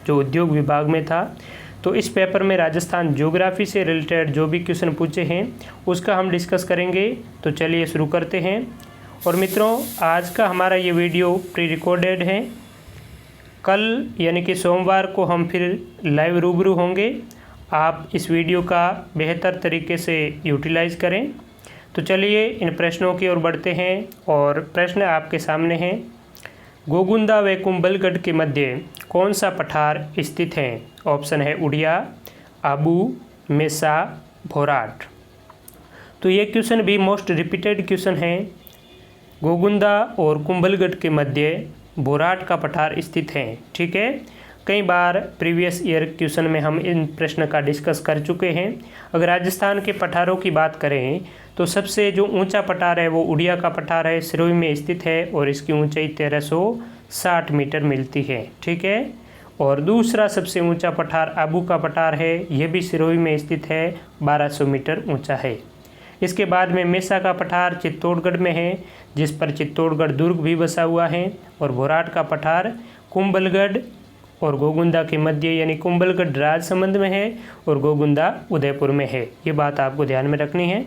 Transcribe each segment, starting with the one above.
जो उद्योग विभाग में था। तो इस पेपर में राजस्थान ज्योग्राफी से रिलेटेड जो भी क्वेश्चन पूछे हैं उसका हम डिस्कस करेंगे। तो चलिए शुरू करते हैं। और मित्रों, आज का हमारा ये वीडियो प्री रिकॉर्डेड है। कल यानी कि सोमवार को हम फिर लाइव रूबरू होंगे। आप इस वीडियो का बेहतर तरीके से यूटिलाइज़ करें। तो चलिए इन प्रश्नों की ओर बढ़ते हैं और प्रश्न आपके सामने हैं। गोगुंदा व कुंभलगढ़ के मध्य कौन सा पठार स्थित है? ऑप्शन है उड़िया, आबू, मेसा, भोराट। तो ये क्वेश्चन भी मोस्ट रिपीटेड क्वेश्चन है। गोगुंदा और कुंभलगढ़ के मध्य भोराट का पठार स्थित है। ठीक है, कई बार प्रीवियस ईयर क्वेश्चन में हम इन प्रश्न का डिस्कस कर चुके हैं। अगर राजस्थान के पठारों की बात करें तो सबसे जो ऊंचा पठार है वो उड़िया का पठार है, सिरोही में स्थित है और इसकी ऊंचाई 1360 मीटर मिलती है। ठीक है, और दूसरा सबसे ऊंचा पठार आबू का पठार है, यह भी सिरोही में स्थित है, 1200 मीटर ऊंचा है। इसके बाद में मेसा का पठार चित्तौड़गढ़ में है, जिस पर चित्तौड़गढ़ दुर्ग भी बसा हुआ है। और भोराट का पठार कुंभलगढ़ और गोगुंदा के मध्य यानी कुंभलगढ़ राजसमंद में है और गोगुंदा उदयपुर में है। ये बात आपको ध्यान में रखनी है।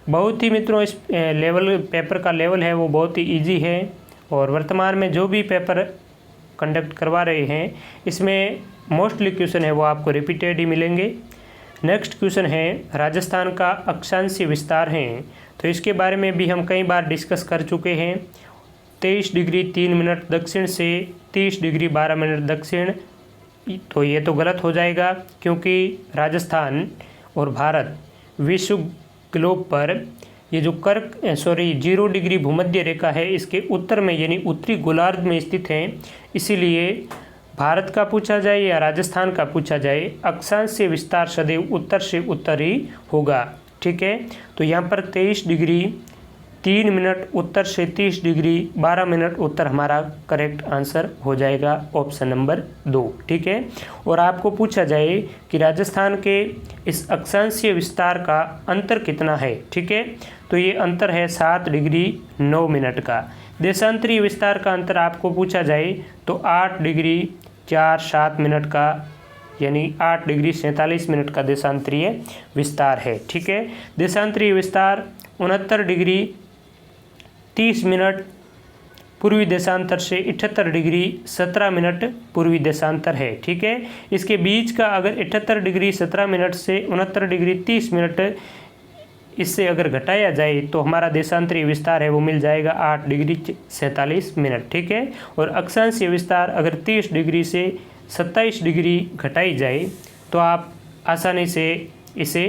बहुत ही मित्रों इस पेपर का लेवल है वो बहुत ही इजी है और वर्तमान में जो भी पेपर कंडक्ट करवा रहे हैं इसमें मोस्टली क्वेश्चन है वो आपको रिपीटेड ही मिलेंगे। नेक्स्ट क्वेश्चन है राजस्थान का अक्षांशीय विस्तार है। तो इसके बारे में भी हम कई बार डिस्कस कर चुके हैं। 23 डिग्री 3 मिनट दक्षिण से 30 डिग्री 12 मिनट दक्षिण। तो ये तो गलत हो जाएगा क्योंकि राजस्थान और भारत विश्व ग्लोब पर ये जो 0 डिग्री भूमध्य रेखा है इसके उत्तर में यानी उत्तरी गोलार्ध में स्थित है। इसीलिए भारत का पूछा जाए या राजस्थान का पूछा जाए, अक्षांशीय विस्तार सदैव उत्तर से उत्तर ही होगा। ठीक है, तो यहाँ पर 23 डिग्री 3 मिनट उत्तर से 30 डिग्री 12 मिनट उत्तर हमारा करेक्ट आंसर हो जाएगा, ऑप्शन नंबर 2। ठीक है, और आपको पूछा जाए कि राजस्थान के इस अक्षांशीय विस्तार का अंतर कितना है। ठीक है, तो ये अंतर है 7 डिग्री 9 मिनट का। देशांतरीय विस्तार का अंतर आपको पूछा जाए तो 8 डिग्री 4-7 मिनट का यानी 8 डिग्री 47 मिनट का देशांतरीय विस्तार है। ठीक है, देशांतरीय विस्तार 69 डिग्री 30 मिनट पूर्वी देशांतर से 78 डिग्री 17 मिनट पूर्वी देशांतर है। ठीक है, इसके बीच का अगर 78 डिग्री 17 मिनट से 69 डिग्री 30 मिनट इससे अगर घटाया जाए तो हमारा देशांतरीय विस्तार है वो मिल जाएगा 8 डिग्री 47 मिनट। ठीक है, और अक्षांशीय विस्तार अगर 30 डिग्री से 27 डिग्री घटाई जाए तो आप आसानी से इसे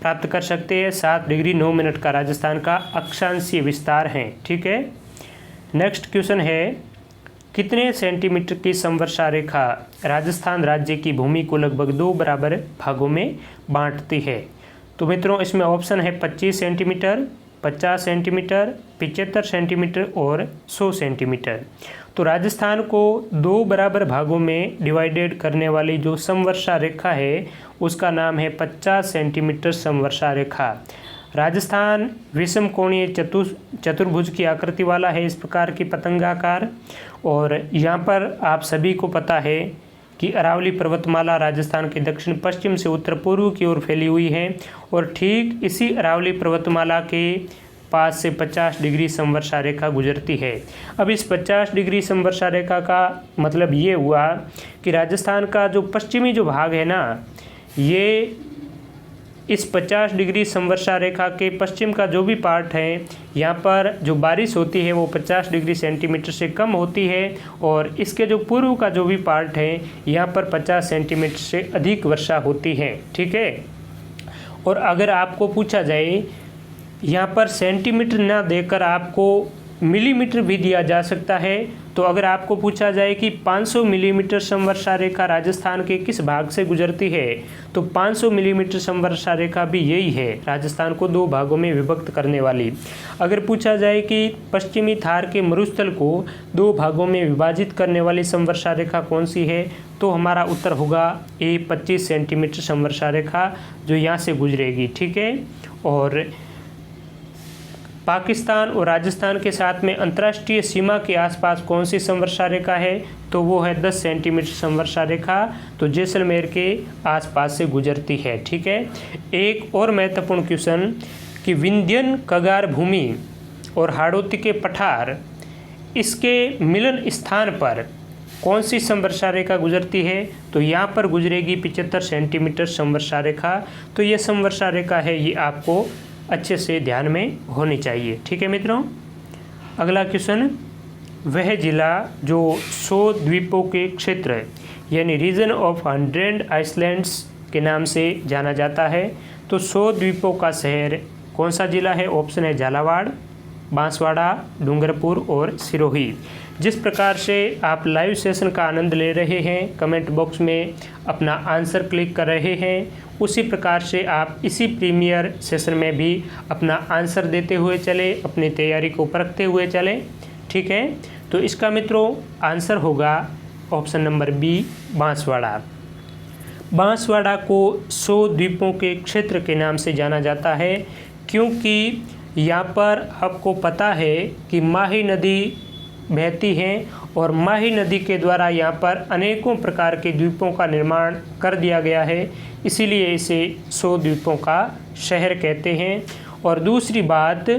प्राप्त कर सकते हैं। 7 डिग्री 9 मिनट का राजस्थान का अक्षांशीय विस्तार है। ठीक है, नेक्स्ट क्वेश्चन है कितने सेंटीमीटर की समवर्षा रेखा राजस्थान राज्य की भूमि को लगभग 2 बराबर भागों में बांटती है? तो मित्रों इसमें ऑप्शन है 25 सेंटीमीटर, 50 सेंटीमीटर, 75 सेंटीमीटर और 100 सेंटीमीटर। तो राजस्थान को 2 बराबर भागों में डिवाइडेड करने वाली जो समवर्षा रेखा है उसका नाम है 50 सेंटीमीटर समवर्षा रेखा। राजस्थान विषम कोणीय चतुर्भुज की आकृति वाला है, इस प्रकार की पतंगाकार। और यहाँ पर आप सभी को पता है कि अरावली पर्वतमाला राजस्थान के दक्षिण पश्चिम से उत्तर पूर्व की ओर फैली हुई है और ठीक इसी अरावली पर्वतमाला के पास से 50 डिग्री समवर्षा रेखा गुजरती है। अब इस 50 डिग्री समवर्षा रेखा का मतलब ये हुआ कि राजस्थान का जो पश्चिमी जो भाग है ना, ये इस 50 डिग्री समवर्षा रेखा के पश्चिम का जो भी पार्ट है यहाँ पर जो बारिश होती है वो 50 डिग्री सेंटीमीटर से कम होती है और इसके जो पूर्व का जो भी पार्ट है यहाँ पर 50 सेंटीमीटर से अधिक वर्षा होती है। ठीक है, और अगर आपको पूछा जाए यहाँ पर सेंटीमीटर ना देकर आपको मिलीमीटर भी दिया जा सकता है, तो अगर आपको पूछा जाए कि 500 मिलीमीटर समवर्षा रेखा राजस्थान के किस भाग से गुजरती है, तो 500 मिलीमीटर समवर्षा रेखा भी यही है, राजस्थान को 2 भागों में विभक्त करने वाली। अगर पूछा जाए कि पश्चिमी थार के मरुस्थल को 2 भागों में विभाजित करने वाली समवर्षा रेखा कौन सी है, तो हमारा उत्तर होगा ए 25 सेंटीमीटर समवर्षा रेखा जो यहाँ से गुजरेगी। ठीक है, और पाकिस्तान और राजस्थान के साथ में अंतर्राष्ट्रीय सीमा के आसपास कौन सी समवर्षा रेखा है, तो वो है 10 सेंटीमीटर समवर्षा रेखा, तो जैसलमेर के आसपास से गुजरती है। ठीक है। एक और महत्वपूर्ण क्वेश्चन कि विंध्यन कगार भूमि और हाड़ौती के पठार, इसके मिलन स्थान पर कौन सी समवर्षा रेखा गुजरती है, तो यहाँ पर गुजरेगी 75 सेंटीमीटर समवर्षा रेखा। तो ये समवर्षा रेखा है, ये आपको अच्छे से ध्यान में होनी चाहिए। ठीक है मित्रों। अगला क्वेश्चन, वह जिला जो 100 द्वीपों के क्षेत्र यानी रीजन ऑफ 100 आइसलैंड्स के नाम से जाना जाता है, तो 100 द्वीपों का शहर कौन सा जिला है? ऑप्शन है झालावाड़, बांसवाड़ा, डूंगरपुर और सिरोही। जिस प्रकार से आप लाइव सेशन का आनंद ले रहे हैं, कमेंट बॉक्स में अपना आंसर क्लिक कर रहे हैं, उसी प्रकार से आप इसी प्रीमियर सेशन में भी अपना आंसर देते हुए चले, अपनी तैयारी को परखते हुए चलें। ठीक है। तो इसका मित्रों आंसर होगा option number B, Banswara. Banswara को 100 द्वीपों के क्षेत्र के नाम से जाना जाता है, क्योंकि यहाँ पर आपको पता है कि माही नदी बहती है और माही नदी के द्वारा यहाँ पर अनेकों प्रकार के द्वीपों का निर्माण कर दिया गया है, इसीलिए इसे 100 द्वीपों का शहर कहते हैं। और दूसरी बात,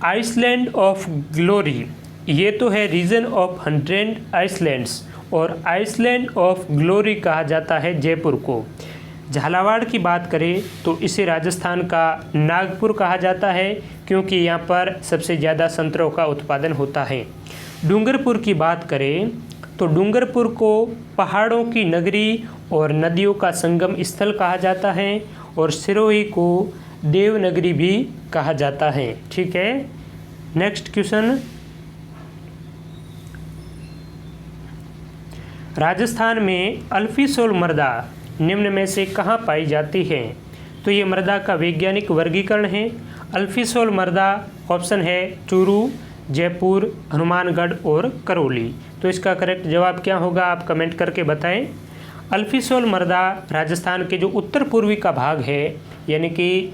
आइसलैंड ऑफ ग्लोरी, ये तो है रीजन ऑफ 100 आइसलैंड्स, और आइसलैंड ऑफ ग्लोरी कहा जाता है जयपुर को। झालावाड़ की बात करें तो इसे राजस्थान का नागपुर कहा जाता है, क्योंकि यहाँ पर सबसे ज़्यादा संतरों का उत्पादन होता है। डूंगरपुर की बात करें तो डूंगरपुर को पहाड़ों की नगरी और नदियों का संगम स्थल कहा जाता है, और सिरोही को देवनगरी भी कहा जाता है। ठीक है। नेक्स्ट क्वेश्चन, राजस्थान में अल्फीसोल मृदा निम्न में से कहाँ पाई जाती है? तो ये मृदा का वैज्ञानिक वर्गीकरण है। अल्फीसोल मृदा ऑप्शन है चूरू, जयपुर, हनुमानगढ़ और करौली। तो इसका करेक्ट जवाब क्या होगा, आप कमेंट करके बताएं। अल्फीसोल मृदा राजस्थान के जो उत्तर पूर्वी का भाग है, यानी कि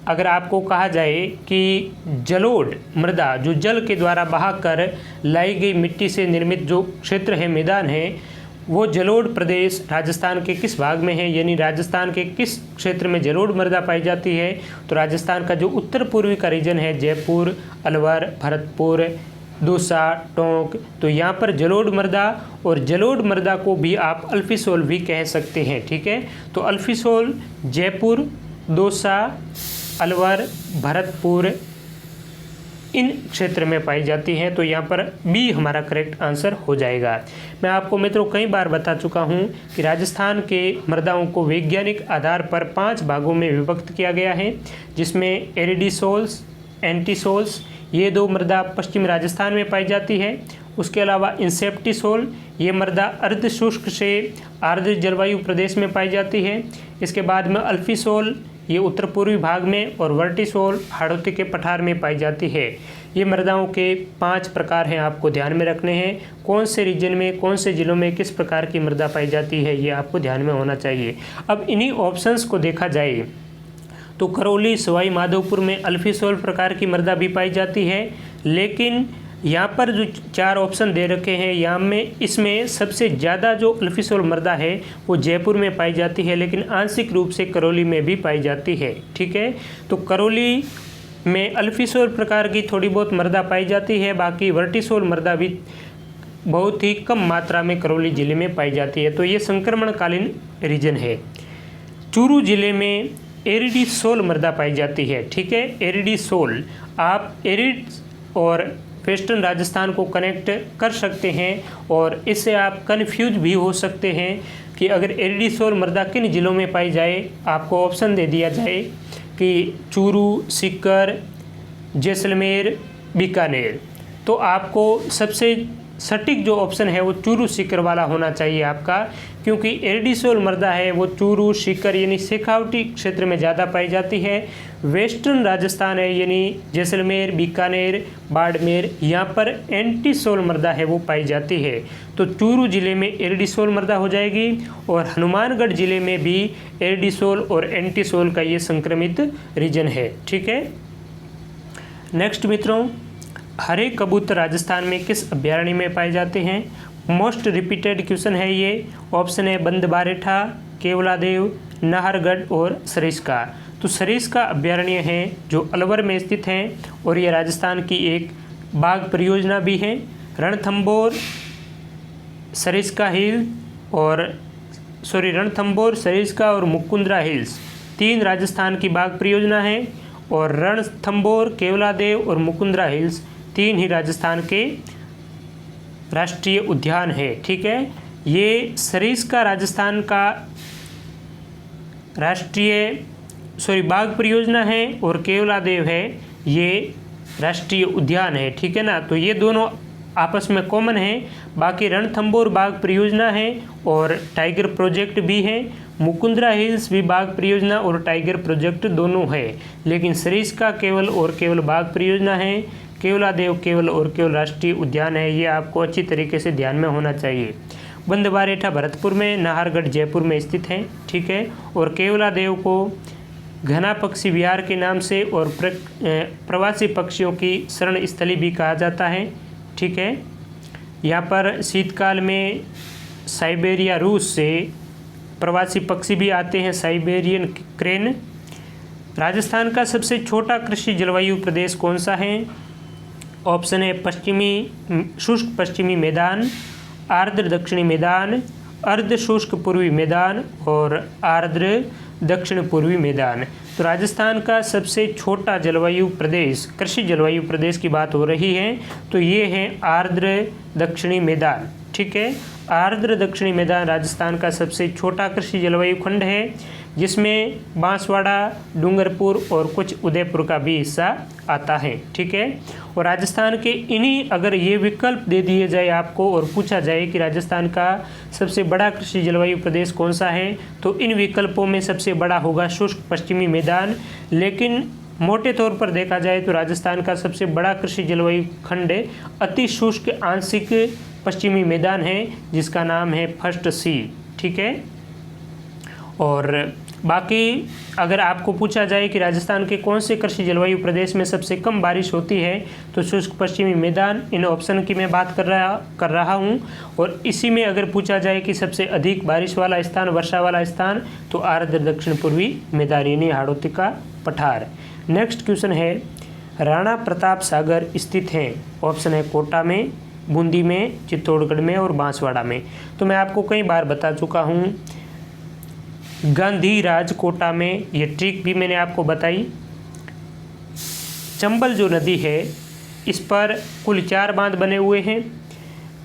अगर आपको कहा जाए कि जलोढ़ मृदा, जो जल के द्वारा बहाकर लाई गई मिट्टी से निर्मित जो क्षेत्र है, मैदान है, वो जलोढ़ प्रदेश राजस्थान के किस भाग में है, यानी राजस्थान के किस क्षेत्र में जलोढ़ मृदा पाई जाती है? तो राजस्थान का जो उत्तर पूर्वी का रीजन है, जयपुर, अलवर, भरतपुर, दौसा, टोंक, तो यहाँ पर जलोढ़ मृदा, और जलोढ़ मृदा को भी आप अल्फीसोल भी कह सकते हैं। ठीक है। तो अल्फीसोल जयपुर, दौसा, अलवर, भरतपुर इन क्षेत्र में पाई जाती हैं, तो यहाँ पर बी हमारा करेक्ट आंसर हो जाएगा। मैं आपको मित्रों कई बार बता चुका हूँ कि राजस्थान के मृदाओं को वैज्ञानिक आधार पर 5 भागों में विभक्त किया गया है, जिसमें एरिडीसोल्स, एंटीसोल्स, ये 2 मृदा पश्चिम राजस्थान में पाई जाती है। उसके अलावा इंसेप्टिसोल, ये मृदा अर्ध शुष्क से आर्द्र जलवायु प्रदेश में पाई जाती है। इसके बाद में अल्फीसोल, ये उत्तर पूर्वी भाग में, और वर्टिसोल हाड़ौती के पठार में पाई जाती है। ये मृदाओं के 5 प्रकार हैं, आपको ध्यान में रखने हैं। कौन से रीजन में, कौन से जिलों में किस प्रकार की मृदा पाई जाती है, ये आपको ध्यान में होना चाहिए। अब इन्हीं ऑप्शंस को देखा जाए तो करौली, सवाई माधोपुर में अल्फीसोल प्रकार की मृदा भी पाई जाती है, लेकिन यहाँ पर जो 4 ऑप्शन दे रखे हैं, यहाँ में इसमें सबसे ज़्यादा जो अल्फीसोल मृदा है वो जयपुर में पाई जाती है, लेकिन आंशिक रूप से करौली में भी पाई जाती है। ठीक है। तो करौली में अल्फीसोल प्रकार की थोड़ी बहुत मृदा पाई जाती है, बाकी वर्टिसोल मृदा भी बहुत ही कम मात्रा में करौली जिले में पाई जाती है। तो ये संक्रमणकालीन रीजन है। चूरू जिले में एरिडीसोल मृदा पाई जाती है। ठीक है। एरिडीसोल, आप एरिड और वेस्टर्न राजस्थान को कनेक्ट कर सकते हैं, और इससे आप कन्फ्यूज भी हो सकते हैं कि अगर एरिडीसोल मृदा किन जिलों में पाई जाए। आपको ऑप्शन दे दिया जाए कि चूरू, सीकर, जैसलमेर, बीकानेर, तो आपको सबसे सटीक जो ऑप्शन है वो चूरू सीकर वाला होना चाहिए आपका, क्योंकि एरिडीसोल मृदा है वो चूरू, सीकर यानी शेखावटी क्षेत्र में ज़्यादा पाई जाती है। वेस्टर्न राजस्थान है यानी जैसलमेर, बीकानेर, बाड़मेर, यहाँ पर एंटीसोल मृदा है वो पाई जाती है। तो चूरू जिले में एरिडीसोल मृदा हो जाएगी, और हनुमानगढ़ जिले में भी एरिडीसोल और एंटीसोल का ये संक्रमित रीजन है। ठीक है। नेक्स्ट मित्रों, हरे कबूतर राजस्थान में किस अभ्यारण्य में पाए जाते हैं? मोस्ट रिपीटेड क्वेश्चन है ये। ऑप्शन है बंदबारेठा, केवलादेव, नाहरगढ़ और सरिस्का। तो सरिस्का अभ्यारण्य है जो अलवर में स्थित है और ये राजस्थान की एक बाघ परियोजना भी है। रणथंभौर, सरिस्का हिल और रणथंभौर, सरिस्का और मुकुंदरा हिल्स 3 राजस्थान की बाघ परियोजना है और रणथंभौर, केवलादेव और मुकुंदरा हिल्स 3 ही राजस्थान के राष्ट्रीय उद्यान है। ठीक है, ये सरिस्का राजस्थान का बाघ परियोजना है और केवलादेव है ये राष्ट्रीय उद्यान है। ठीक है ना, तो ये दोनों आपस में कॉमन है। बाकी रणथंभौर बाघ परियोजना है और टाइगर प्रोजेक्ट भी है। मुकुंदरा हिल्स भी बाघ परियोजना और टाइगर प्रोजेक्ट दोनों है, लेकिन सरिस्का केवल और केवल बाघ परियोजना है। केवलादेव केवल और केवल राष्ट्रीय उद्यान है। ये आपको अच्छी तरीके से ध्यान में होना चाहिए। बंदबारेठा भरतपुर में, नाहरगढ़ जयपुर में स्थित है। ठीक है, और केवलादेव को घना पक्षी विहार के नाम से और प्रवासी पक्षियों की शरण स्थली भी कहा जाता है। ठीक है, यहाँ पर शीतकाल में साइबेरिया रूस से प्रवासी पक्षी भी आते हैं, साइबेरियन क्रेन। राजस्थान का सबसे छोटा कृषि जलवायु प्रदेश कौन सा है? ऑप्शन है शुष्क पश्चिमी मैदान, आर्द्र दक्षिणी मैदान, अर्ध शुष्क पूर्वी मैदान और आर्द्र दक्षिण पूर्वी मैदान। तो राजस्थान का सबसे छोटा जलवायु प्रदेश, कृषि जलवायु प्रदेश की बात हो रही है, तो ये है आर्द्र दक्षिणी मैदान। ठीक है, आर्द्र दक्षिणी मैदान राजस्थान का सबसे छोटा कृषि जलवायु खंड है, जिसमें बांसवाड़ा, डूंगरपुर और कुछ उदयपुर का भी हिस्सा आता है। ठीक है, और राजस्थान के इन्हीं, अगर ये विकल्प दे दिए जाए आपको और पूछा जाए कि राजस्थान का सबसे बड़ा कृषि जलवायु प्रदेश कौन सा है, तो इन विकल्पों में सबसे बड़ा होगा शुष्क पश्चिमी मैदान। लेकिन मोटे तौर पर देखा जाए तो राजस्थान का सबसे बड़ा कृषि जलवायु खंड अति शुष्क आंशिक पश्चिमी मैदान है, जिसका नाम है फर्स्ट सी। ठीक है, और बाकी अगर आपको पूछा जाए कि राजस्थान के कौन से कृषि जलवायु प्रदेश में सबसे कम बारिश होती है, तो शुष्क पश्चिमी मैदान, इन ऑप्शन की मैं बात कर रहा हूँ। और इसी में अगर पूछा जाए कि सबसे अधिक बारिश वाला स्थान, वर्षा वाला स्थान, तो आर्द्र दक्षिण पूर्वी मैदान यानी हाड़ौती का पठार। नेक्स्ट क्वेश्चन है, राणा प्रताप सागर स्थित हैं? ऑप्शन है कोटा में, बूंदी में, चित्तौड़गढ़ में और बांसवाड़ा में। तो मैं आपको कई बार बता चुका हूँ, गांधी राज कोटा में, ये ट्रिक भी मैंने आपको बताई। चंबल जो नदी है, इस पर कुल 4 बांध बने हुए हैं।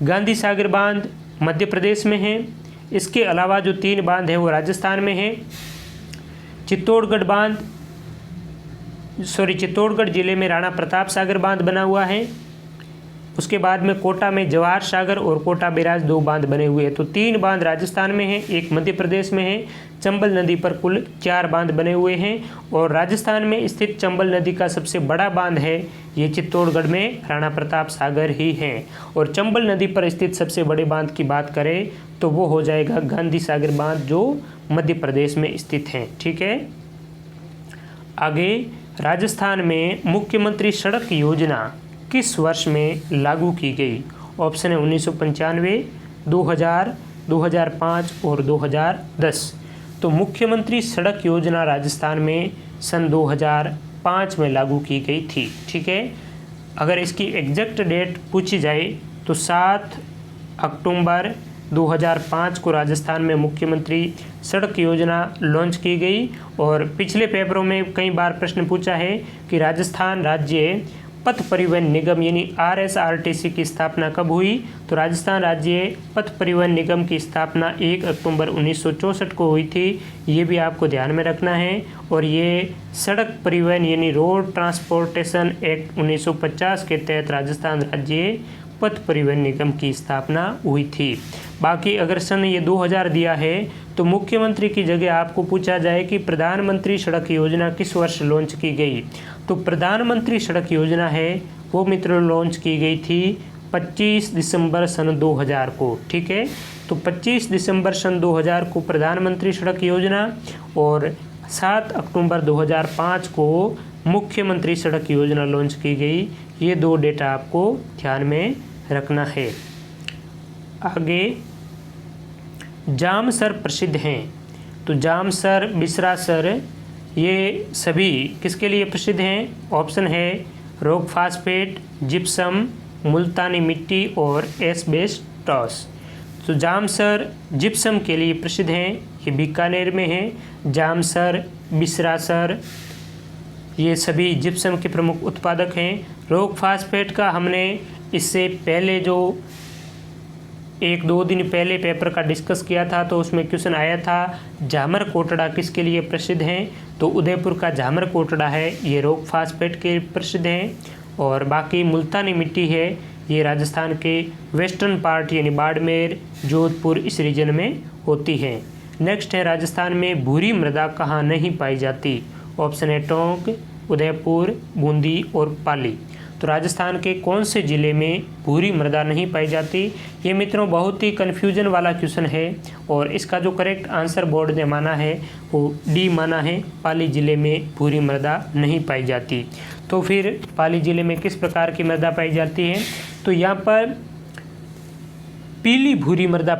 गांधी सागर बांध मध्य प्रदेश में है, इसके अलावा जो 3 बांध हैं वो राजस्थान में हैं। चित्तौड़गढ़ जिले में राणा प्रताप सागर बांध बना हुआ है। उसके बाद में कोटा में जवाहर सागर और कोटा बैराज 2 बांध बने हुए हैं। तो 3 बांध राजस्थान में हैं, 1 मध्य प्रदेश में है। चंबल नदी पर कुल 4 बांध बने हुए हैं और राजस्थान में स्थित चंबल नदी का सबसे बड़ा बांध है ये चित्तौड़गढ़ में राणा प्रताप सागर ही है। और चंबल नदी पर स्थित सबसे बड़े बांध की बात करें तो वो हो जाएगा गांधी सागर बांध, जो मध्य प्रदेश में स्थित है। ठीक है, आगे, राजस्थान में मुख्यमंत्री सड़क योजना किस वर्ष में लागू की गई? ऑप्शन है 1995, 2000, 2005 और 2010। तो मुख्यमंत्री सड़क योजना राजस्थान में सन 2005 में लागू की गई थी। ठीक है, अगर इसकी एग्जैक्ट डेट पूछी जाए तो 7 अक्टूबर 2005 को राजस्थान में मुख्यमंत्री सड़क योजना लॉन्च की गई। और पिछले पेपरों में कई बार प्रश्न पूछा है कि राजस्थान राज्य पथ परिवहन निगम यानी RSRTC की स्थापना कब हुई? तो राजस्थान राज्य पथ परिवहन निगम की स्थापना 1 अक्टूबर 1964 को हुई थी। ये भी आपको ध्यान में रखना है। और ये सड़क परिवहन यानी रोड ट्रांसपोर्टेशन एक्ट 1950 के तहत राजस्थान राज्य पथ परिवहन निगम की स्थापना हुई थी। बाकी अगर सन ये 2000 दिया है तो मुख्यमंत्री की जगह आपको पूछा जाए कि प्रधानमंत्री सड़क योजना किस वर्ष लॉन्च की गई, तो प्रधानमंत्री सड़क योजना है वो मित्रों लॉन्च की गई थी 25 दिसंबर सन 2000 को। ठीक है, तो 25 दिसंबर सन 2000 को प्रधानमंत्री सड़क योजना और 7 अक्टूबर 2005 को मुख्यमंत्री सड़क योजना लॉन्च की गई। ये 2 डेटा आपको ध्यान में रखना है। आगे जामसर प्रसिद्ध हैं, तो जामसर, बिसरासर ये सभी किसके लिए प्रसिद्ध हैं? ऑप्शन है रॉक फास्फेट, जिप्सम, मुल्तानी मिट्टी और एस्बेस्टॉस। तो जामसर जिप्सम के लिए प्रसिद्ध हैं, ये बीकानेर में है। जामसर, बिसरासर ये सभी जिप्सम के प्रमुख उत्पादक हैं। रॉक फास्फेट का हमने इससे पहले जो 1-2 दिन पहले पेपर का डिस्कस किया था, तो उसमें क्वेश्चन आया था झामर कोटड़ा किसके लिए प्रसिद्ध हैं? तो उदयपुर का झामर कोटड़ा है, ये रॉक फास्फेट के प्रसिद्ध हैं। और बाकी मुल्तानी मिट्टी है, ये राजस्थान के वेस्टर्न पार्ट यानी बाड़मेर, जोधपुर इस रीजन में होती है। नेक्स्ट है राजस्थान में भूरी मृदा कहाँ नहीं पाई जाती? ऑप्शन है टोंक, उदयपुर, बूंदी और पाली। तो राजस्थान के कौन से ज़िले में भूरी मृदा नहीं पाई जाती? ये मित्रों बहुत ही कन्फ्यूजन वाला क्वेश्चन है और इसका जो करेक्ट आंसर बोर्ड ने माना है वो डी माना है, पाली ज़िले में भूरी मृदा नहीं पाई जाती। तो फिर पाली ज़िले में किस प्रकार की मृदा पाई जाती है? तो यहाँ पर पीली भूरी मृदा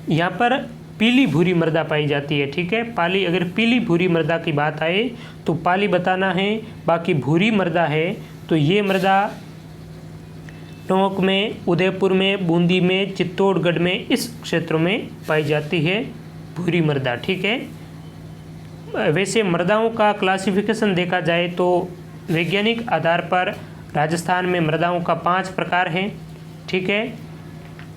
यहाँ पर पीली भूरी मृदा पाई जाती है। ठीक है, पाली, अगर पीली भूरी मृदा की बात आए तो पाली बताना है। बाकी भूरी मृदा है तो ये मृदा टोंक में, उदयपुर में, बूंदी में, चित्तौड़गढ़ में, इस क्षेत्रों में पाई जाती है भूरी मृदा। ठीक है, वैसे मृदाओं का क्लासिफिकेशन देखा जाए तो वैज्ञानिक आधार पर राजस्थान में मृदाओं का 5 प्रकार हैं। ठीक है,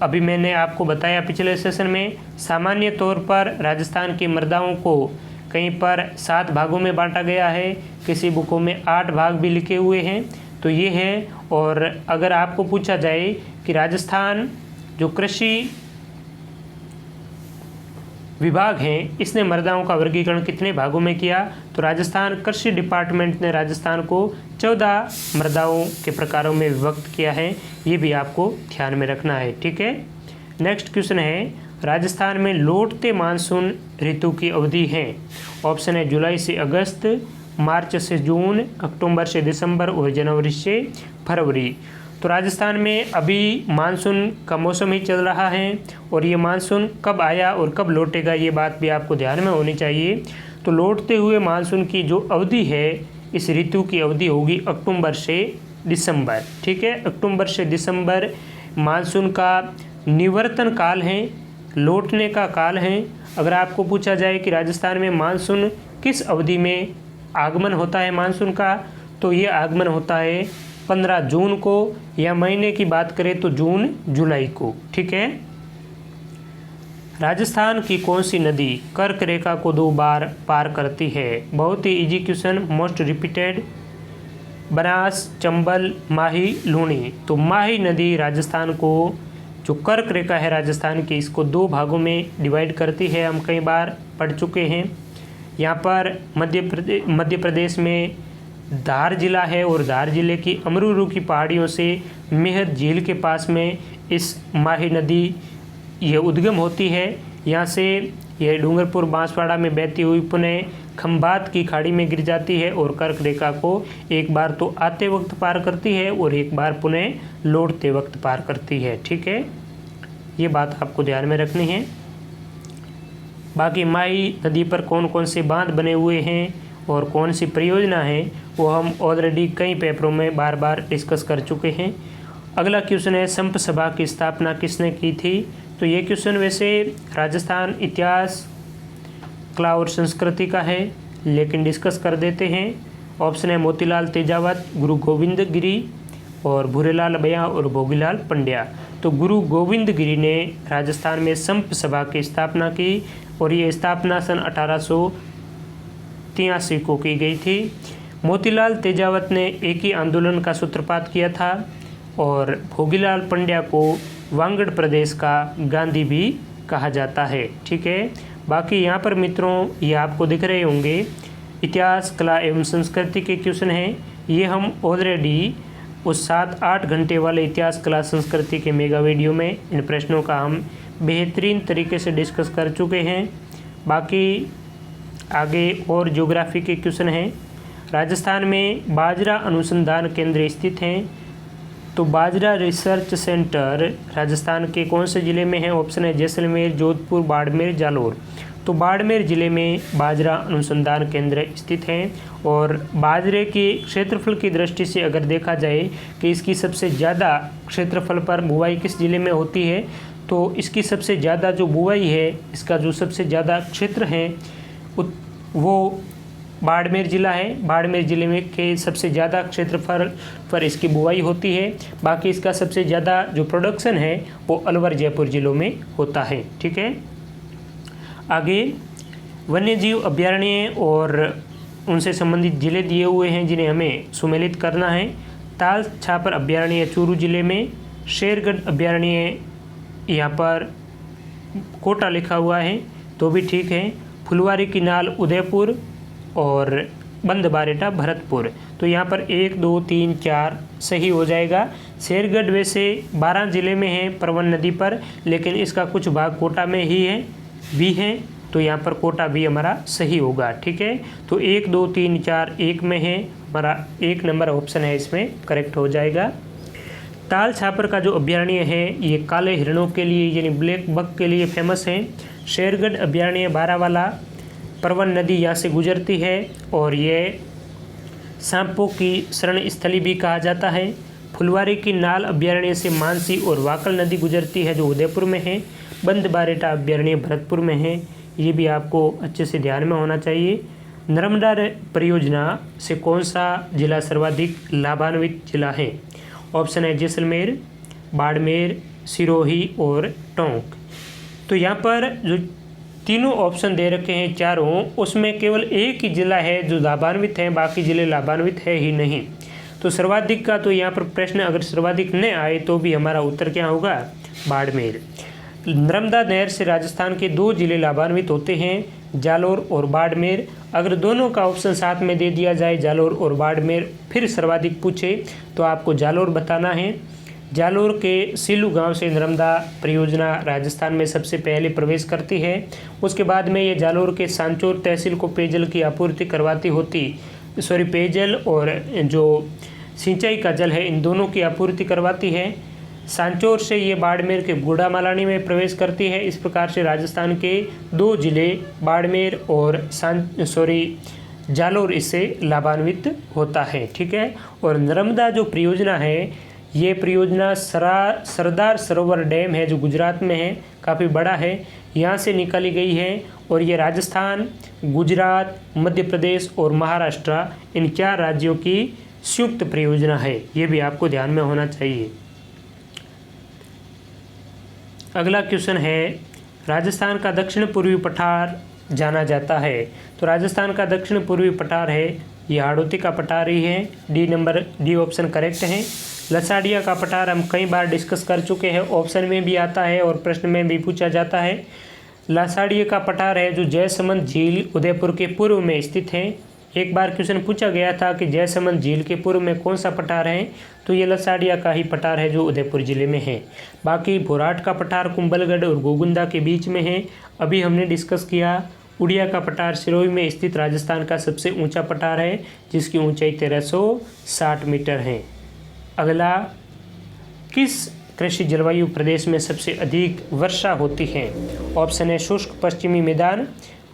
अभी मैंने आपको बताया पिछले सेशन में, सामान्य तौर पर राजस्थान की मृदाओं को कहीं पर 7 भागों में बांटा गया है, किसी बुकों में 8 भाग भी लिखे हुए हैं। तो ये है। और अगर आपको पूछा जाए कि राजस्थान जो कृषि विभाग हैं, इसने मृदाओं का वर्गीकरण कितने भागों में किया? तो राजस्थान कृषि डिपार्टमेंट ने राजस्थान को 14 मृदाओं के प्रकारों में विभक्त किया है। ये भी आपको ध्यान में रखना है। ठीक है, नेक्स्ट क्वेश्चन है राजस्थान में लौटते मानसून ऋतु की अवधि है। ऑप्शन है जुलाई से अगस्त, मार्च से जून, अक्टूबर से दिसंबर और जनवरी से फरवरी। तो राजस्थान में अभी मानसून का मौसम ही चल रहा है और ये मानसून कब आया और कब लौटेगा ये बात भी आपको ध्यान में होनी चाहिए। तो लौटते हुए मानसून की जो अवधि है, इस ऋतु की अवधि होगी अक्टूबर से दिसंबर। ठीक है, अक्टूबर से दिसंबर मानसून का निवर्तन काल है, लौटने का काल है। अगर आपको पूछा जाए कि राजस्थान में मानसून किस अवधि में आगमन होता है मानसून का, तो ये आगमन होता है 15 जून को, या महीने की बात करें तो जून जुलाई को। ठीक है, राजस्थान की कौन सी नदी कर्क रेखा को 2 बार पार करती है? बहुत ही easy question, most repeated. Banas, Chambal, Mahi, Luni. तो माही नदी राजस्थान को, जो कर्क रेखा है राजस्थान की, इसको 2 भागों में डिवाइड करती है। हम कई बार पढ़ चुके हैं। यहाँ पर मध्य प्रदेश में धार जिला है और धार जिले की अमरूरू की पहाड़ियों से मेहद झील के पास में इस माही नदी ये उद्गम होती है। यहाँ से यह डूंगरपुर बांसवाड़ा में बहती हुई पुनः खंभात की खाड़ी में गिर जाती है और कर्क रेखा को एक बार तो आते वक्त पार करती है और एक बार पुनः लौटते वक्त पार करती है। ठीक है, ये बात आपको ध्यान में रखनी है। बाकी माही नदी पर कौन कौन से बांध बने हुए हैं और कौन सी परियोजना है वो हम ऑलरेडी कई पेपरों में बार बार डिस्कस कर चुके हैं। अगला क्वेश्चन है संप सभा की स्थापना किसने की थी? तो ये क्वेश्चन वैसे राजस्थान इतिहास, कला और संस्कृति का है, लेकिन डिस्कस कर देते हैं। ऑप्शन है मोतीलाल तेजावत, गुरु गोविंद गिरी और भूरेलाल भैया और भोगीलाल पंड्या। तो गुरु गोविंद गिरी ने राजस्थान में संप सभा की स्थापना की और ये स्थापना सन 1883 को की गई थी। मोतीलाल तेजावत ने एक ही आंदोलन का सूत्रपात किया था और भोगीलाल पंड्या को वांगड़ प्रदेश का गांधी भी कहा जाता है। ठीक है, बाकी यहाँ पर मित्रों ये आपको दिख रहे होंगे इतिहास, कला एवं संस्कृति के क्वेश्चन हैं। ये हम ऑलरेडी उस 7-8 घंटे वाले इतिहास, कला, संस्कृति के मेगा वीडियो में इन प्रश्नों का हम बेहतरीन तरीके से डिस्कस कर चुके हैं। बाकी आगे और ज्योग्राफी के क्वेश्चन हैं। राजस्थान में बाजरा अनुसंधान केंद्र स्थित हैं। तो बाजरा रिसर्च सेंटर राजस्थान के कौन से ज़िले में है? ऑप्शन है जैसलमेर, जोधपुर, बाड़मेर, जालोर। तो बाड़मेर ज़िले में बाजरा अनुसंधान केंद्र स्थित हैं। और बाजरे के क्षेत्रफल की दृष्टि से अगर देखा जाए कि इसकी सबसे ज़्यादा क्षेत्रफल पर बुवाई किस ज़िले में होती है, तो इसकी सबसे ज़्यादा जो बुवाई है, इसका जो सबसे ज़्यादा क्षेत्र है वो बाड़मेर ज़िला है। बाड़मेर ज़िले में के सबसे ज़्यादा क्षेत्रफल पर इसकी बुवाई होती है। बाकी इसका सबसे ज़्यादा जो प्रोडक्शन है वो अलवर, जयपुर ज़िलों में होता है। ठीक है, आगे वन्यजीव अभयारण्य और उनसे संबंधित ज़िले दिए हुए हैं जिन्हें हमें सुमेलित करना है। ताल छापर अभयारण्य चूरू ज़िले में, शेरगढ़ अभयारण्य यहाँ पर कोटा लिखा हुआ है तो भी ठीक है, फुलवारी की नाल उदयपुर और बंदबारेटा भरतपुर। तो यहाँ पर 1, 2, 3, 4 सही हो जाएगा। शेरगढ़ वैसे 12 ज़िले में है परवन नदी पर, लेकिन इसका कुछ भाग कोटा में ही है भी है, तो यहाँ पर कोटा भी हमारा सही होगा। ठीक है, तो 1, 2, 3, 4 1 में है, हमारा 1 नंबर ऑप्शन है इसमें करेक्ट हो जाएगा। ताल छापर का जो अभयारण्य है ये काले हिरणों के लिए यानी ब्लैक बक के लिए फेमस है। शेरगढ़ अभयारण्य बारावाला परवन नदी यहाँ से गुजरती है और ये सांपों की शरण स्थली भी कहा जाता है। फुलवारी की नाल अभयारण्य से मानसी और वाकल नदी गुजरती है जो उदयपुर में है। बंदबारेटा अभयारण्य भरतपुर में है, ये भी आपको अच्छे से ध्यान में होना चाहिए। नर्मदा परियोजना से कौन सा जिला सर्वाधिक लाभान्वित जिला है? ऑप्शन है जैसलमेर, बाड़मेर, सिरोही और टोंक। तो यहाँ पर जो तीनों ऑप्शन दे रखे हैं चारों, उसमें केवल एक ही जिला है जो लाभान्वित है, बाकी जिले लाभान्वित है ही नहीं। तो सर्वाधिक का तो यहाँ पर प्रश्न अगर सर्वाधिक न आए तो भी हमारा उत्तर क्या होगा? बाड़मेर। नर्मदा नहर से राजस्थान के 2 जिले लाभान्वित होते हैं, जालोर और बाड़मेर। अगर दोनों का ऑप्शन साथ में दे दिया जाए, जालोर और बाड़मेर, फिर सर्वाधिक पूछे तो आपको जालोर बताना है। जालोर के सिलू गांव से नर्मदा परियोजना राजस्थान में सबसे पहले प्रवेश करती है। उसके बाद में ये जालोर के सांचौर तहसील को पेयजल की आपूर्ति करवाती होती, पेयजल और जो सिंचाई का जल है इन दोनों की आपूर्ति करवाती है। सांचौर से ये बाड़मेर के गुड़ामालानी में प्रवेश करती है। इस प्रकार से राजस्थान के 2 जिले बाड़मेर और जालोर इससे लाभान्वित होता है। ठीक है, और नर्मदा जो परियोजना है, ये परियोजना सरदार सरोवर डैम है जो गुजरात में है, काफ़ी बड़ा है, यहाँ से निकाली गई है। और ये राजस्थान, गुजरात, मध्य प्रदेश और महाराष्ट्र इन 4 राज्यों की संयुक्त परियोजना है, ये भी आपको ध्यान में होना चाहिए। अगला क्वेश्चन है, राजस्थान का दक्षिण पूर्वी पठार जाना जाता है। तो राजस्थान का दक्षिण पूर्वी पठार है ये हाड़ौती का पठार ही है। डी ऑप्शन करेक्ट है। लसाड़िया का पठार हम कई बार डिस्कस कर चुके हैं, ऑप्शन में भी आता है और प्रश्न में भी पूछा जाता है। लसाड़िया का पठार है जो जयसमंद झील उदयपुर के पूर्व में स्थित है। एक बार क्वेश्चन पूछा गया था कि जयसमंद झील के पूर्व में कौन सा पठार है, तो ये लसाड़िया का ही पठार है जो उदयपुर जिले में है। बाकी भोराट का पठार कुंभलगढ़ और गोगुंदा के बीच में है, अभी हमने डिस्कस किया। उड़िया का पठार सिरोही में स्थित राजस्थान का सबसे ऊंचा पठार है जिसकी ऊंचाई 1360 मीटर है। अगला, किस कृषि जलवायु प्रदेश में सबसे अधिक वर्षा होती है? ऑप्शन है शुष्क पश्चिमी मैदान,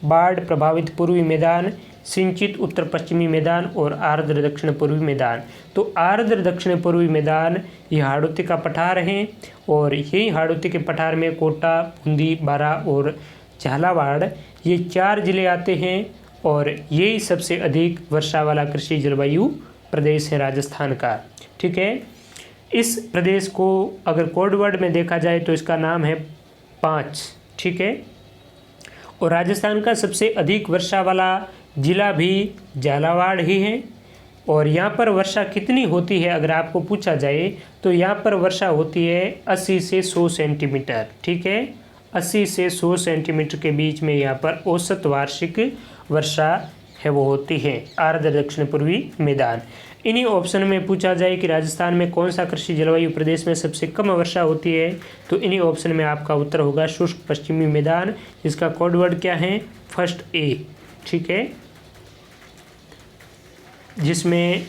बाढ़ प्रभावित पूर्वी मैदान, सिंचित उत्तर पश्चिमी मैदान और आर्द्र दक्षिण पूर्वी मैदान। तो आर्द्र दक्षिण पूर्वी मैदान ये हाड़ौती का पठार हैं और यही हाड़ौती के पठार में कोटा, बूंदी, बारा और झालावाड़ ये 4 जिले आते हैं और यही सबसे अधिक वर्षा वाला कृषि जलवायु प्रदेश है राजस्थान का। ठीक है, इस प्रदेश को अगर कोड वर्ड में देखा जाए तो इसका नाम है 5। ठीक है, और राजस्थान का सबसे अधिक वर्षा वाला जिला भी झालावाड़ ही है। और यहाँ पर वर्षा कितनी होती है अगर आपको पूछा जाए तो यहाँ पर वर्षा होती है 80 से 100 सेंटीमीटर। ठीक है, 80 से 100 सेंटीमीटर के बीच में यहाँ पर औसत वार्षिक वर्षा है वो होती है। आर्द्र दक्षिण पूर्वी मैदान। इन्हीं ऑप्शन में पूछा जाए कि राजस्थान में कौन सा कृषि जलवायु प्रदेश में सबसे कम वर्षा होती है, तो इन्हीं ऑप्शन में आपका उत्तर होगा शुष्क पश्चिमी मैदान, जिसका कोड वर्ड क्या है? First A. ठीक है, जिसमें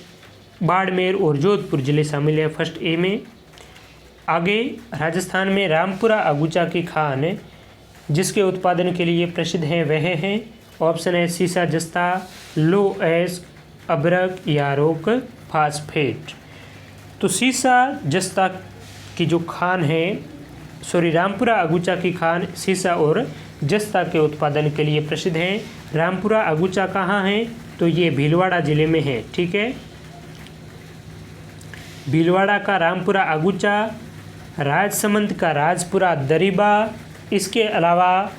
बाड़मेर और जोधपुर ज़िले शामिल है फर्स्ट ए में। आगे राजस्थान में रामपुरा अगुचा की खान जिसके उत्पादन के लिए प्रसिद्ध हैं वह हैं, ऑप्शन है सीसा जस्ता, लो एस, अबरक या रोक फास्फेट। तो सीसा जस्ता की जो खान है, रामपुरा अगुचा की खान सीसा और जस्ता के उत्पादन के लिए प्रसिद्ध हैं। रामपुरा अगुचा कहाँ है? तो ये भीलवाड़ा ज़िले में है, ठीक है। भीलवाड़ा का रामपुरा अगुचा, राजसमंद का राजपुरा दरीबा, इसके अलावा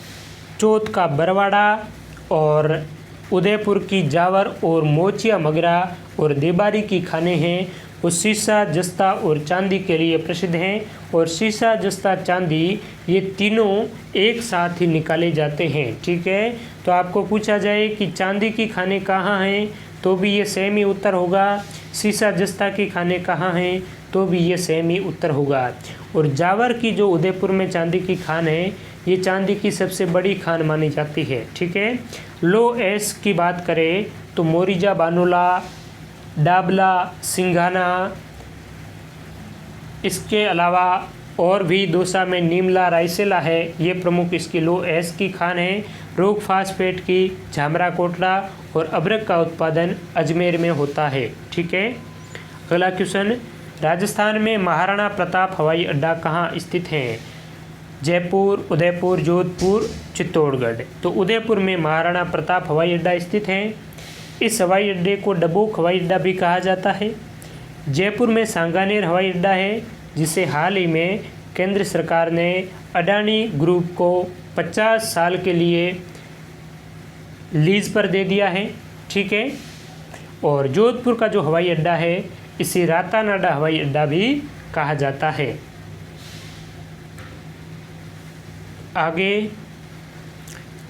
चौथ का बरवाड़ा और उदयपुर की जावर और मोचिया मगरा और देबारी की खानें हैं वो सीसा जस्ता और चांदी के लिए प्रसिद्ध हैं। और सीसा जस्ता चांदी ये तीनों एक साथ ही निकाले जाते हैं, ठीक है। तो आपको पूछा जाए कि चांदी की खानें कहाँ हैं तो भी ये सेम ही उत्तर होगा, सीसा जस्ता की खानें कहाँ हैं तो भी ये सेम ही उत्तर होगा। और जावर की जो उदयपुर में चांदी की खान है ये चांदी की सबसे बड़ी खान मानी जाती है, ठीक है। लो एस की बात करें तो मोरिजा बानोला, डाबला, सिंघाना, इसके अलावा और भी दौसा में नीमला, रायसेला है, ये प्रमुख इसकी लो एस की खान है। रोक फास्फेट की झामरा कोटला और अबरक का उत्पादन अजमेर में होता है, ठीक है। अगला क्वेश्चन, राजस्थान में महाराणा प्रताप हवाई अड्डा कहाँ स्थित है? जयपुर, उदयपुर, जोधपुर, चित्तौड़गढ़। तो उदयपुर में महाराणा प्रताप हवाई अड्डा स्थित है। इस हवाई अड्डे को डबोक हवाई अड्डा भी कहा जाता है। जयपुर में सांगानेर हवाई अड्डा है जिसे हाल ही में केंद्र सरकार ने अडानी ग्रुप को 50 साल के लिए लीज पर दे दिया है, ठीक है। और जोधपुर का जो हवाई अड्डा है इसे रातानाडा हवाई अड्डा भी कहा जाता है। आगे,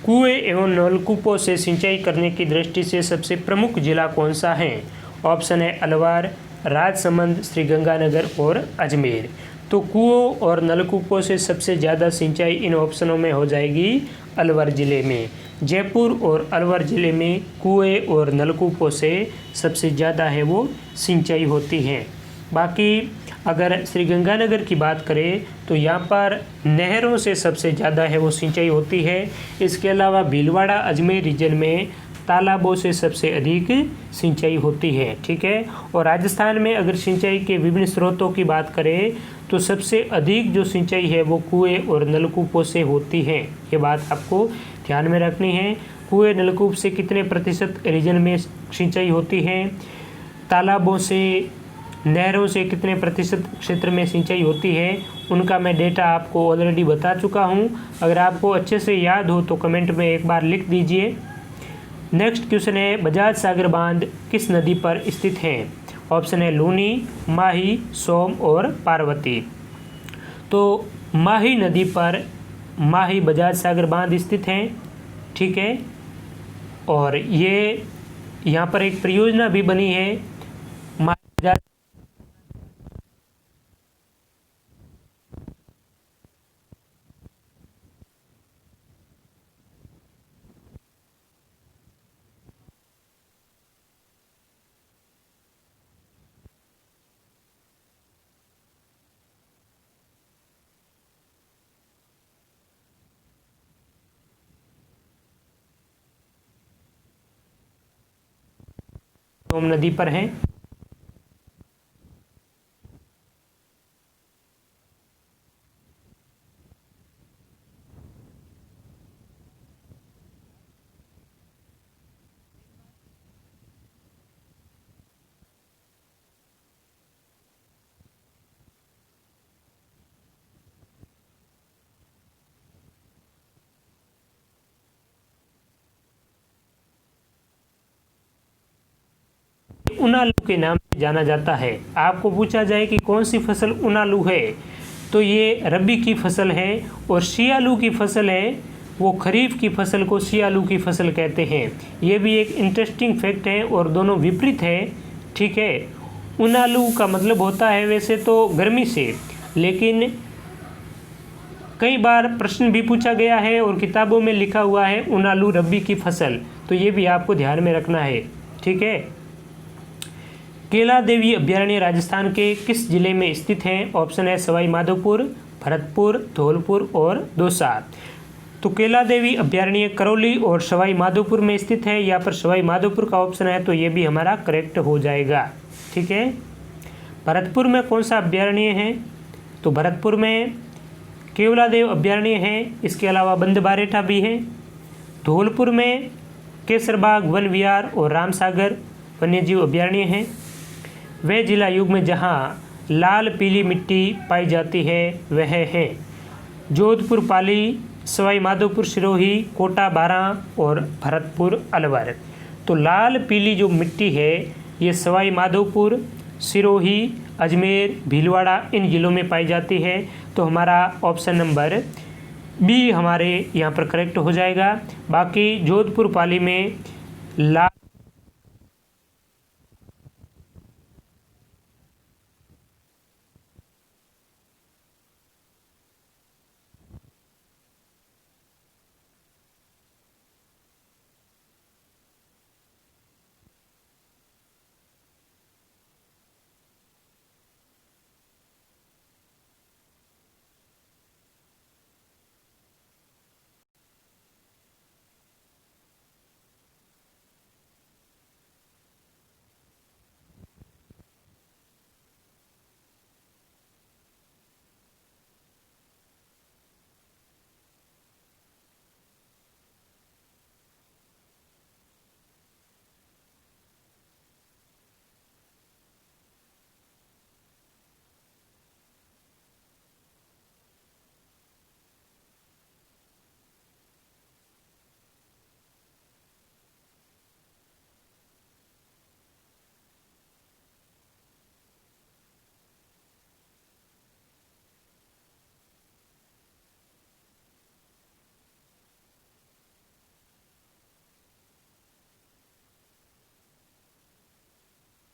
कुएं एवं नलकूपों से सिंचाई करने की दृष्टि से सबसे प्रमुख जिला कौन सा है? ऑप्शन है अलवर, राजसमंद, श्रीगंगानगर और अजमेर। तो कुओं और नलकूपों से सबसे ज़्यादा सिंचाई इन ऑप्शनों में हो जाएगी अलवर ज़िले में। जयपुर और अलवर ज़िले में कुएं और नलकूपों से सबसे ज़्यादा है वो सिंचाई होती है। बाकी अगर श्रीगंगानगर की बात करें तो यहाँ पर नहरों से सबसे ज़्यादा है वो सिंचाई होती है। इसके अलावा भीलवाड़ा अजमेर रीजन में तालाबों से सबसे अधिक सिंचाई होती है, ठीक है। और राजस्थान में अगर सिंचाई के विभिन्न स्रोतों की बात करें तो सबसे अधिक जो सिंचाई है वो कुएं और नलकूपों से होती है। ये बात आपको ध्यान में रखनी है। कुएं नलकूप से कितने प्रतिशत रीजन में सिंचाई होती है, तालाबों से, नहरों से कितने प्रतिशत क्षेत्र में सिंचाई होती है, उनका मैं डेटा आपको ऑलरेडी बता चुका हूँ। अगर आपको अच्छे से याद हो तो कमेंट में एक बार लिख दीजिए। नेक्स्ट क्वेश्चन है, बजाज सागर बांध किस नदी पर स्थित है? ऑप्शन है लूनी, माही, सोम और पार्वती। तो माही नदी पर माही बजाज सागर बांध स्थित है, ठीक है। और ये यहाँ पर एक परियोजना भी बनी है माही बजाज सोम नदी पर है। उनालू के नाम से जाना जाता है। आपको पूछा जाए कि कौन सी फसल उनालू है तो ये रबी की फसल है। और सियालू की फसल है वो खरीफ की फसल को सियालू की फसल कहते हैं। ये भी एक इंटरेस्टिंग फैक्ट है और दोनों विपरीत है, ठीक है। उनालू का मतलब होता है वैसे तो गर्मी से, लेकिन कई बार प्रश्न भी पूछा गया है और किताबों में लिखा हुआ है उनालू रबी की फसल। तो ये भी आपको ध्यान में रखना है। ठीक है। केला देवी अभयारण्य राजस्थान के किस जिले में स्थित है? ऑप्शन है सवाई माधोपुर, भरतपुर, धौलपुर और दौसा। तो केला देवी अभयारण्य करौली और सवाई माधोपुर में स्थित है। यहाँ पर सवाई माधोपुर का ऑप्शन है, तो ये भी हमारा करेक्ट हो जाएगा। ठीक है। भरतपुर में कौन सा अभयारण्य है? तो भरतपुर में केवलादेव अभयारण्य है, इसके अलावा बंदबारेठा भी है। धौलपुर में केसरबाग वन विहार और रामसागर वन्यजीव अभयारण्य है। वह जिला युग्म में जहाँ लाल पीली मिट्टी पाई जाती है वह है जोधपुर पाली, सवाई माधोपुर सिरोही, कोटा बारां और भरतपुर अलवर। तो लाल पीली जो मिट्टी है ये सवाई माधोपुर, सिरोही, अजमेर, भीलवाड़ा इन जिलों में पाई जाती है। तो हमारा ऑप्शन नंबर बी हमारे यहाँ पर करेक्ट हो जाएगा। बाकी जोधपुर पाली में लाल